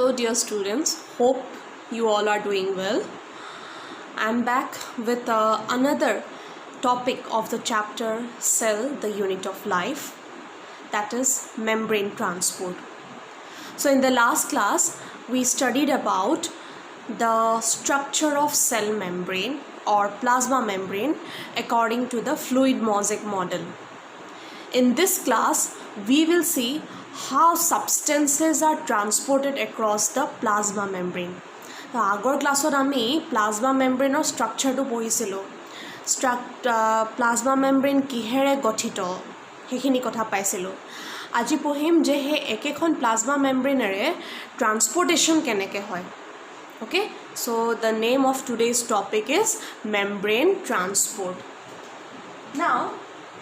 Hello dear students, hope you all are doing well. I am back with another topic of the chapter Cell, the Unit of Life, that is membrane transport. So in the last class we studied about the structure of cell membrane or plasma membrane according to the fluid mosaic model. In this class we will see how substances are transported across the plasma membrane. So আগৰ ক্লাছত আমি plasma membrane structure to পঢ়িছিলো. Plasma membrane কিহেৰে গঠিত হেখিনি কথা পাইছিলো. আজি পঢ়িম যে হে একেখন plasma membrane ৰে transportation কেনেকে হয়. Okay, so the name of today's topic is membrane transport. Now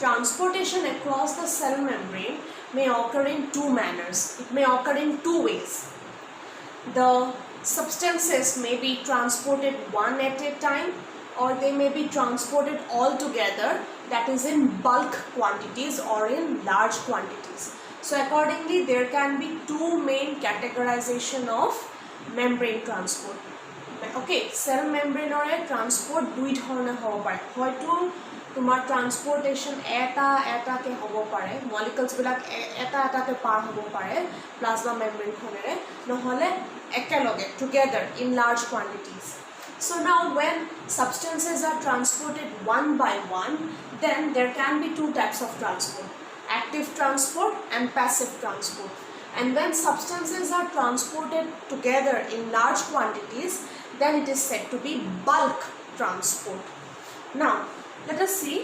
transportation across the cell membrane may occur in two manners. It may occur in two ways. The substances may be transported one at a time, or they may be transported all together, that is in bulk quantities or in large quantities. So accordingly there can be two main categorization of membrane transport. Okay, cell membrane or a transport দুই ধৰণে হ'ব পাৰে. হয়তো তোমাৰ ট্ৰান্সপোৰ্টেশন এটা কে হ'ব পাৰে, molecules বিলাক এটা কে পাৰ হ'ব পাৰে প্লাজমা মেমব্ৰেন খনেৰে, নহলে একেলগে together in large quantities. So now when substances are transported one by one, then there can be two types of transport: active transport and passive transport. And when substances are transported together in large quantities, then it is said to be bulk transport. Now let us see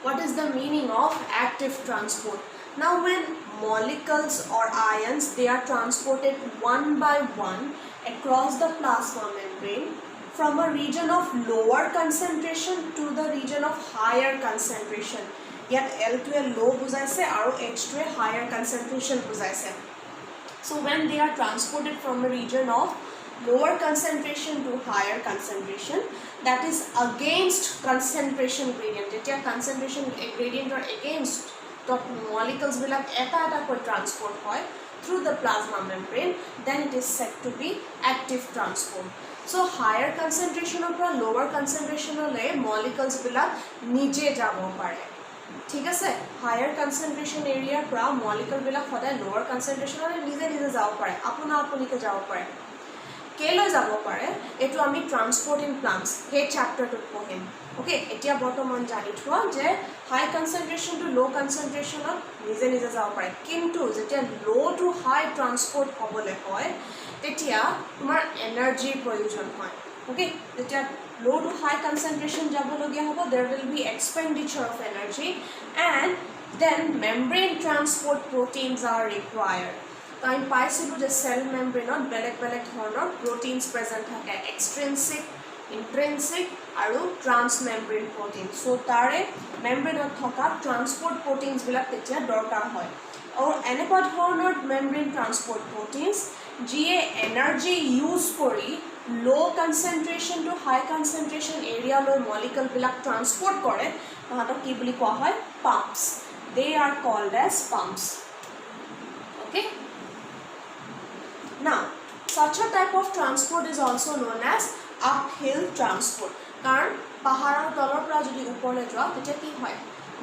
what is the meaning of active transport. Now when molecules or ions, they are transported one by one across the plasma membrane from a region of lower concentration to the region of higher concentration. Yet L to a low bujaise aru H to a higher concentration bujaise. So when they are transported from a region of lower concentration to higher concentration, that is against concentration gradient. Etia concentration gradient or against the molecules bilak eta ko transport hoy through the plasma membrane, then it is said to be active transport. So higher concentration or lower concentration ole molecules bilak nije jabo pare. ঠিক আছে, higher concentration এৰিয়াৰ পৰা molecule বিলাক সদায় লোৱাৰ কনসেন্ট্ৰেশনলৈ নিজে যাব পাৰে, আপুনিকে যাব পাৰে। কেলৈ যাব পাৰে এটো আমি ট্ৰান্সপোৰ্ট ইন প্লান্টস হে চ্যাপ্টাৰটোত পঢ়িম। ওকে, এতিয়া বৰ্তমান জানি থোৱা যে হাই কনসেন্ট্ৰেশন টু লো কনসেন্ট্ৰেশনত নিজে যাব পাৰে, কিন্তু যেতিয়া লো টু হাই ট্ৰান্সপোৰ্ট হ'বলে হয় তেতিয়া তোমাৰ এনাৰ্জিৰ প্ৰয়োজন হয়। Okay, যেতিয়া low to high concentration jabologia hobo, there will be expenditure of energy, and then membrane transport proteins are required. I paisilu je cell membrane on belek dhoroner proteins present thake, extrinsic, intrinsic aru transmembrane proteins. So tare membrane thoka transport proteins bilak tetia dorkar hoy. Or enekwa dhoroner membrane transport proteins GA energy use kori low concentration to high concentration area lo molecule bilak transport kore, tahatok ki boli koa hoy pumps. They are called as pumps. Okay, now such a type of transport is also known as uphill transport. Karon paharar dolor pra jodi upore joa tetia ki hoy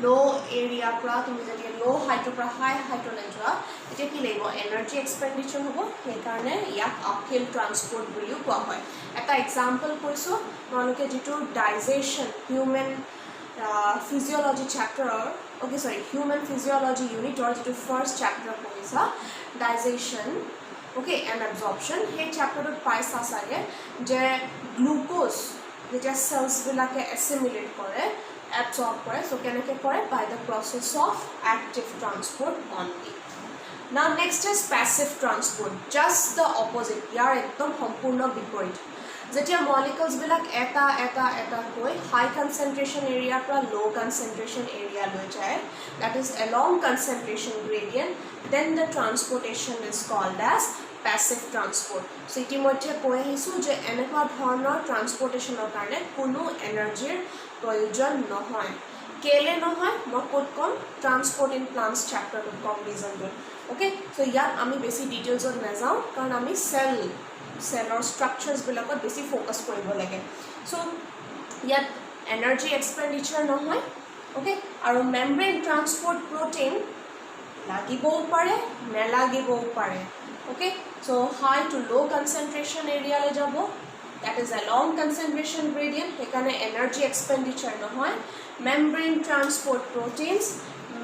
low area pra tumi jodi low height pra high height le joa tetia ki lebo energy expenditure hobo, he karone yak uphill transport boliu koa hoy. Eta example koiso manoke jitu digestion human physiology chapter or human physiology unit or jitu first chapter koisa digestion, okay, and absorption. He chapter ot paisa sage je glucose jetia cells bilake assimilate kore, absorb kore, so keneke kore by the process of active transport only. Now next is passive transport, just the opposite, yar ekdom sampurna biporit. যেতিয়া molecules bilak eta koi high concentration area pra low concentration area loi jay, that is along concentration gradient, then the transportation is called as passive transport. So ইতিমধ্যে কৈ আহিছো যে এনেকুৱা ধৰণৰ ট্ৰান্সপোৰ্টেশনৰ কাৰণে কোনো এনাৰ্জিৰ প্ৰয়োজন নহয়। কেলে নহয় মই ক'ত ক'ম ট্ৰান্সপৰ্ট ইন প্লান্টছ চেপ্টাৰটোত ক'ম ৰিজনটোত অ'কে চ' ইয়াত আমি বেছি ডিটেইলছত নাযাওঁ কাৰণ আমি চেলৰ ষ্ট্ৰাকচাৰ্ছবিলাকত বেছি ফ'কাছ কৰিব লাগে চ' ইয়াত এনাৰ্জি এক্সপেণ্ডিচাৰ নহয় অ'কে আৰু মেমব্ৰেইন ট্ৰান্সপৰ্ট প্ৰ'টিন লাগিবও পাৰে নেলাগিবও পাৰে অ'কে চ' হাই টু ল' কনচেনট্ৰেশ্যন এৰিয়ালৈ যাব that is a long concentration gradient সেইকাৰণে energy expenditure নহয় membrane transport proteins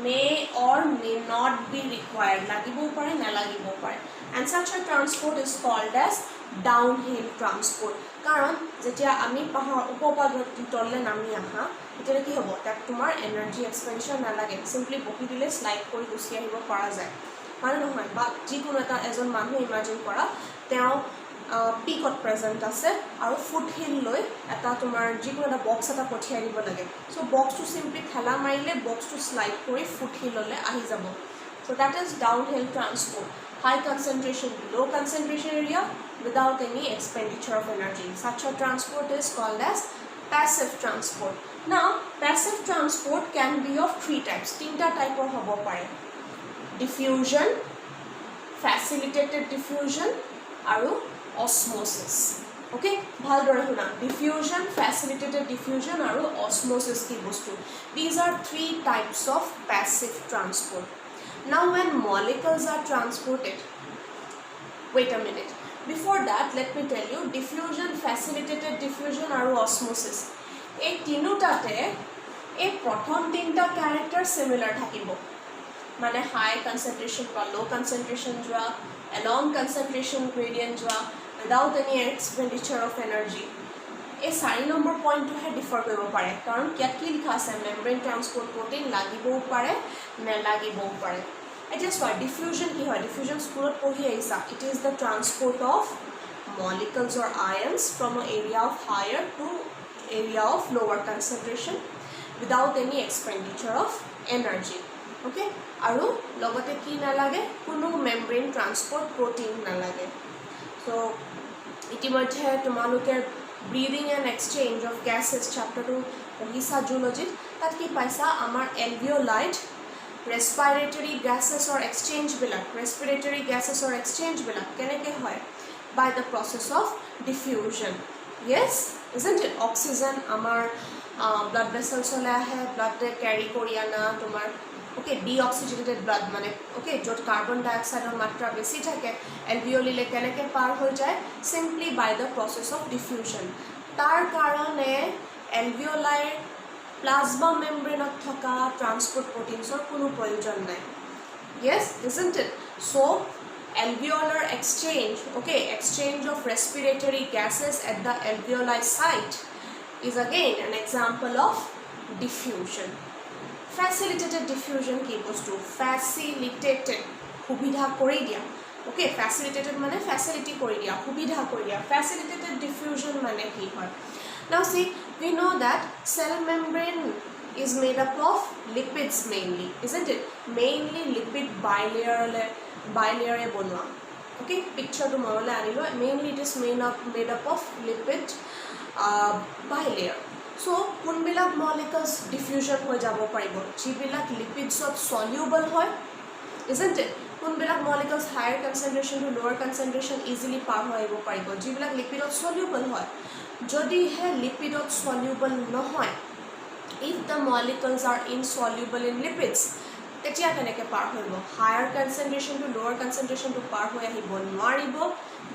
may or may not be required লাগিবও পাৰে নেলাগিবও পাৰে and such a transport is called as downhill transport কাৰণ যেতিয়া আমি পাহাৰ উপপাদত তললে নামি আহা তেতিয়া কি হ'ব তাত তোমাৰ energy expenditure নালাগে simply বহি দিলে স্লাইড কৰি গুচি আহিব পৰা যায় মানে নহয় বা যিকোনো এটা এজন মানুহ ইমাজিন কৰা তেওঁ পিকত প্ৰেজেণ্ট আছে আৰু ফুটহিল লৈ এটা তোমাৰ যিকোনো এটা বক্স এটা পঠিয়াই দিব লাগে চ' বক্সটো চিম্পলি ঠেলা মাৰিলে বক্সটো শ্লাইড কৰি ফুটহিললৈ আহি যাব so' that is downhill transport high concentration low' concentration area without any expenditure of energy. Such a transport is called as passive transport. Now, passive transport can be of three types. Tinta type of hobo pare. Diffusion, facilitated diffusion, aru osmosis. Okay, bhal dore huna. Diffusion, facilitated diffusion, aru osmosis ki bostu. These are three types of passive transport. Now, when molecules are transported, wait a minute. Before that, let me tell you, diffusion, facilitated diffusion, aru osmosis. এই তিনিটাতে এই প্ৰথম তিনিটা character সিমিলাৰ থাকিব মানে হাই কনসেন্ট্ৰেশন বা লো কনসেন্ট্ৰেশন যোৱা along concentration gradient যোৱা without any expenditure of energy এই 4 নম্বৰ পইণ্টটোহে ডিফাৰ কৰিব পাৰে কাৰণ কিয় কি লিখা আছে মেমব্ৰেইন ট্ৰান্সপোৰ্ট প্ৰ'টিন লাগিবও পাৰে নেলাগিবও পাৰে এতিয়া চোৱা ডিফিউজন কি হয় ডিফিউজন স্কুলত পঢ়ি আহিছা it is the transport of molecules or ions from an area of higher to area of lower concentration without any expenditure of energy okay aru logote ki nalage kono membrane transport protein nalage so itimodhe tumaluke breathing and exchange of gases chapter 2 ohisa zoology tat ki paisa amar alveolite respiratory gases or exchange bilak respiratory gases or exchange bilak keneke hoy by the process of diffusion yes isn't it oxygen amar blood vessels ole ahe blood carry kori ana tomar okay deoxygenated blood mane okay jot carbon dioxide or matra beshi thake alveoli le keneke par hoy jay simply by the process of diffusion tar karone alveoli plasma membrane of thaka transport proteins or kono proyojon nai yes isn't it so alveolar exchange okay exchange of respiratory gases at the alveoli site is again an example of diffusion facilitated diffusion ki bostu facilitated subidha kori dia okay facilitated mane facility kori dia subidha kori dia facilitated diffusion mane ki hoy now see we know that cell membrane is made up of lipids mainly isn't it mainly lipid bilayer bonwa okay picture to morale anilo mainly it is made up of lipid bilayer so kunbilak molecules diffusion hoy jabo paribo jibilak lipids of soluble hoy isn't it kunbilak molecules higher concentration to lower concentration easily par hoibo paribo jibilak lipid of soluble hoy jodi he lipid of soluble no hoy if the molecules are insoluble in lipids তেতিয়া কেনেকে পাৰ হইব higher কনসেন্ট্ৰেশন two লোৱাৰ কনসেন্ট্ৰেশন two পাৰ হৈ আহিব নোৱাৰিব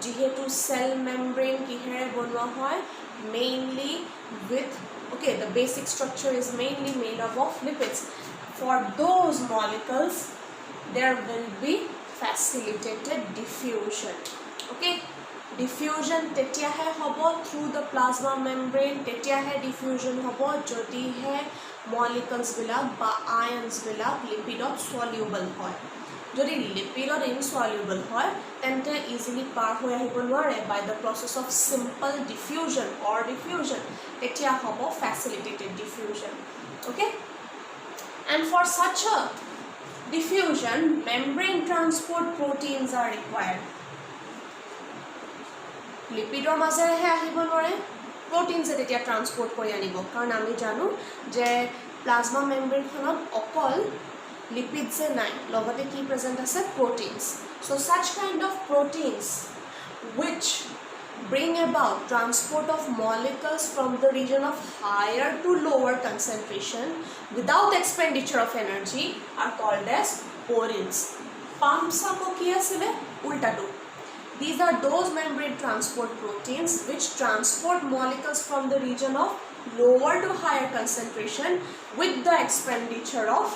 যেহেতু cell membrane কিহেৰে বনোৱা হয় mainly with okay the basic structure is mainly made up of lipids for those molecules there will be facilitated diffusion okay diffusion tetia hai hobo through the plasma membrane tetia hai diffusion hobo jodi hai molecules bilak ba ions bilak lipidot soluble hoy jodi lipidot insoluble hoy tente easily par hoy ahibo nware by the process of simple diffusion or diffusion tetia hobo facilitated diffusion okay and for such a diffusion membrane transport proteins are required lipidor mazere he ahibo nware proteins etia transport kori anibo karon ami janu je plasma মেমব্ৰেইনখনত অকল লিপিডছে নাই লগতে কি present আছে proteins so such kind of proteins which bring about transport of molecules from the region of higher to lower concentration without expenditure of energy are called as porins pumps ako ki asile ulta to these are those membrane transport proteins which transport molecules from the region of lower to higher concentration with the expenditure of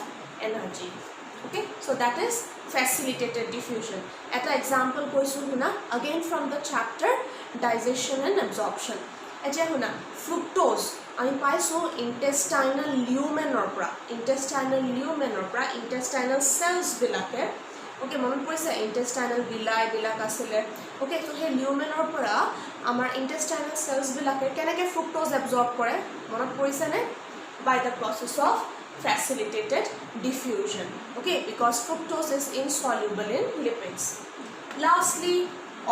energy okay so that is facilitated diffusion at an example koisu huna again from the chapter digestion and absorption etia huna fructose ami paiso intestinal lumen or pra intestinal cells bilake okay মনত পৰিছে intestinal villi বিলাক আসলে okay so he lumen or পৰা আমাৰ intestinal cells বিলাকে কেনেকে fructose absorb কৰে মনত পৰিছে নে by the process of facilitated diffusion okay because fructose is insoluble in lipids lastly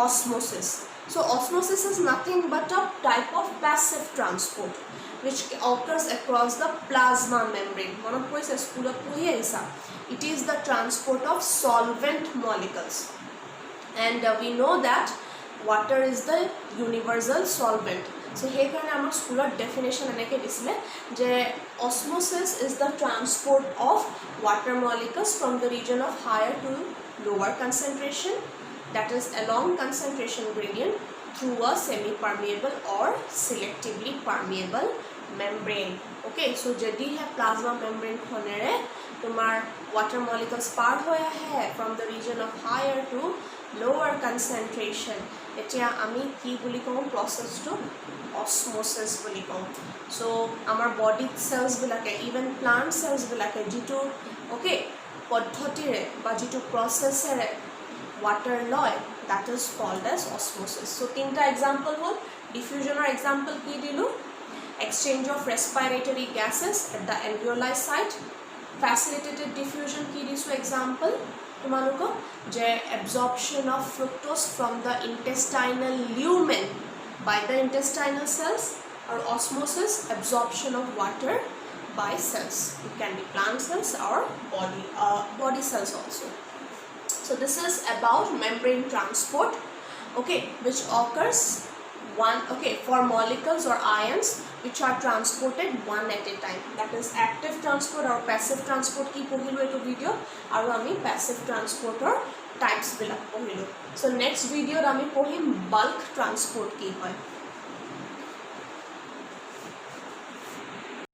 osmosis so osmosis is nothing but a type of passive transport which occurs across the plasma membrane monot poise school of pohi aisa it is the transport of solvent molecules and we know that water is the universal solvent so here karone amar school of definition eneke disile je osmosis is the transport of water molecules from the region of higher to lower concentration that is along concentration gradient through a semi permeable or selectively permeable membrane okay so jodi hai plasma membrane khonere tumar water molecules part hoya hai from the region of higher to lower concentration etia ami ki boli kom process to osmosis boli kom so amar body cells bilake even plant cells bilake jitu okay পদ্ধতিৰে বা jitu process ere water loy that is called as osmosis so tinta example hol diffusion or example ki dilu exchange of respiratory gases at the alveoli site facilitated diffusion ki disu example tumanuko je absorption of fructose from the intestinal lumen by the intestinal cells or osmosis absorption of water by cells it can be plant cells or body cells also so this is about membrane transport okay which occurs for molecules or ions which are transported one at a time that is active transport or passive transport ki pohilu eto video aru ami passive transporter types bilak pohilu so next video ami pohim bulk transport ki hoy